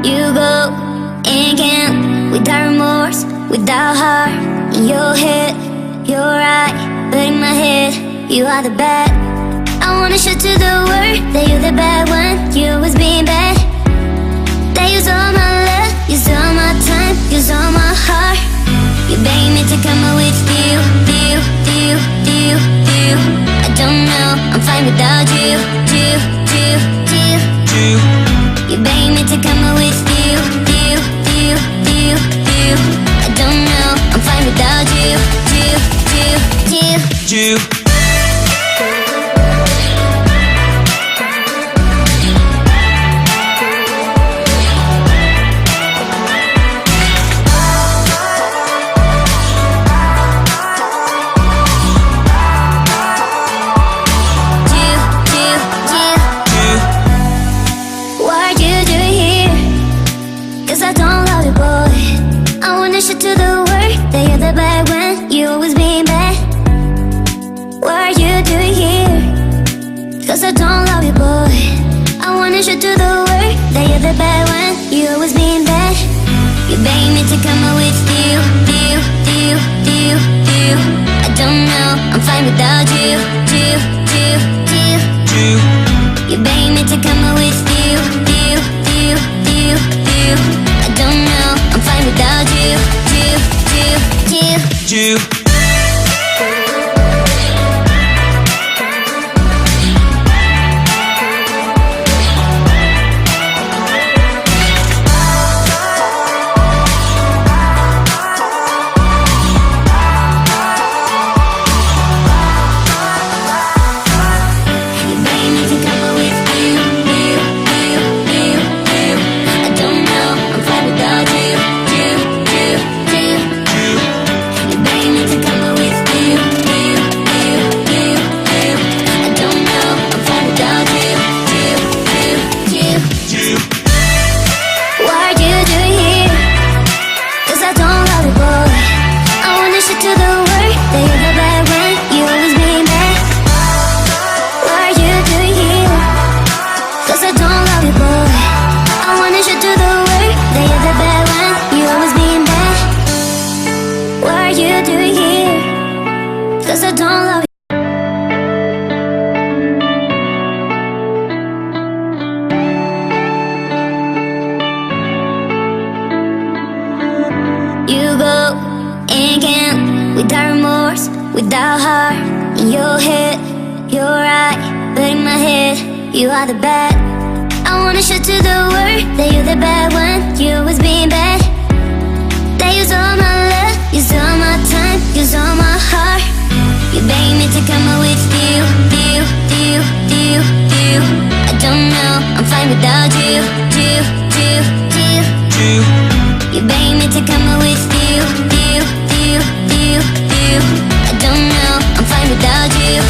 You go again without remorse, without heart. In your head, you're right, but in my head, you are the bad. I wanna show to the world that you're the bad one. You was being bad. That use all my love, use all my time, use all my heart. You begging me to come out with you. I don't know, I'm fine without you. You begging me to come out with you. I don't know, I'm fine without you. To the world that you're the bad one. You always being bad. What are you doing here? Cause I don't love you, boy. I wanna show to the world that you're the bad one. You always being bad. You begging me to come out with you. I don't know, I'm fine without you. You begging me to come out with you. I don't know, I'm fine without you. Without remorse, without heart. In your head, you're right, but in my head, you are the bad. I wanna show to the world that you're the bad one. You always being bad. That use all my love, use all my time, use all my heart. You begging me to come out with you. I don't know, I'm fine without you. You begging me to come out with you. I don't know, I'm fine without you.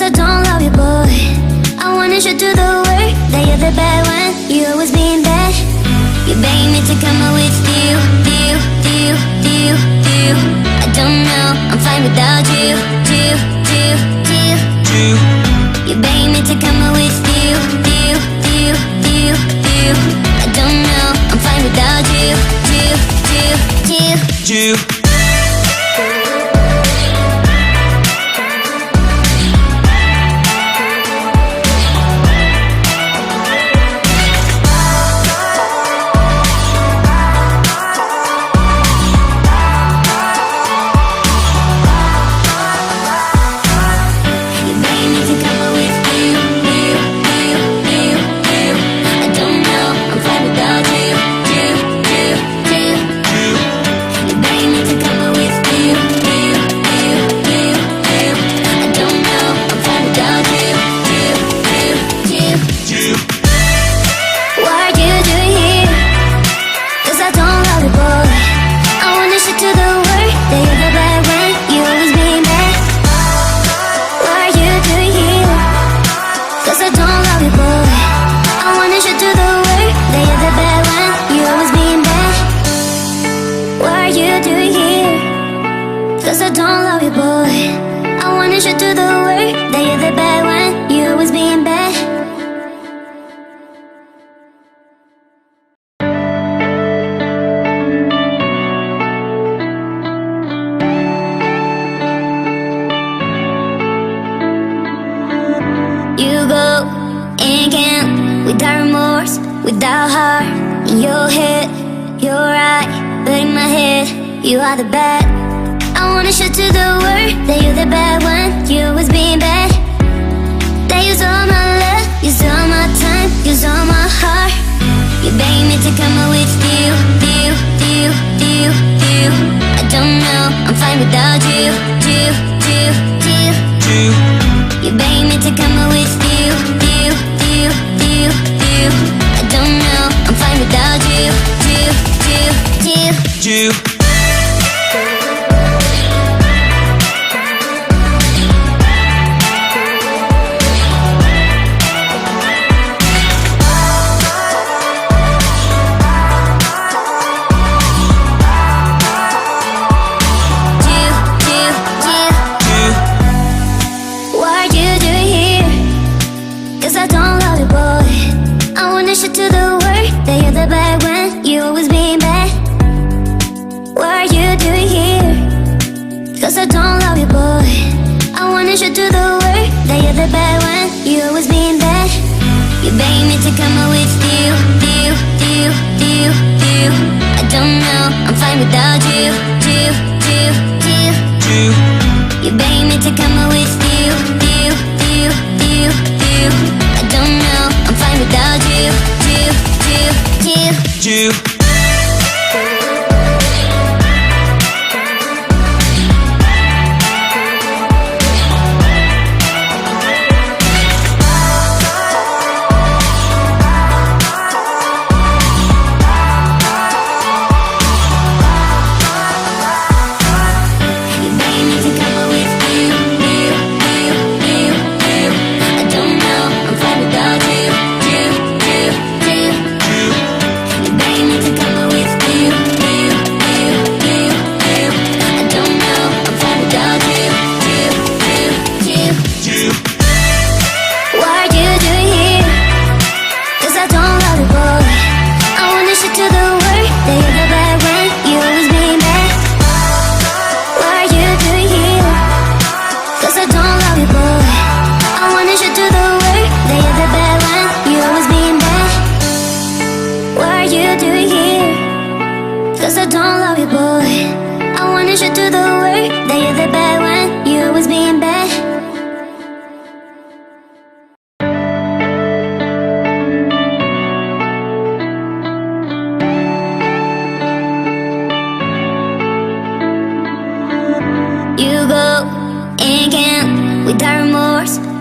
'cause I don't love you, boy. I wanna show to the world that you're the bad one. You always being bad. You beg me to come out with you. I don't know, I'm fine without you. You beg me to come out with you. I don't know, I'm fine without you. You go and can't, without remorse, without heart. In your head, you're right, but in my head, you are the bad. I wanna show to the world that you're the bad one. You always being bad. That use all my love, use all my time, use all my heart. You beg me to come out with you. I don't know, I'm fine without you. You beg me to come out with you. I don't know, I'm fine without you.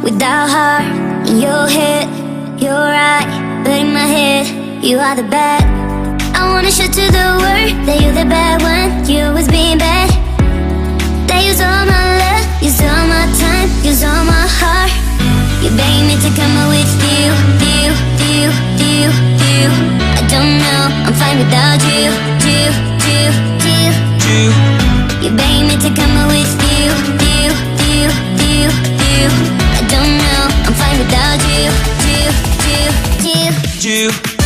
Without heart, in your head, you're right, but in my head, you are the bad. I wanna show to the world that you're the bad one. You always being bad. That use all my love, use all my time, use all my heart. I'm fine without you. You beg me to come with you. I don't know, I'm fine without you.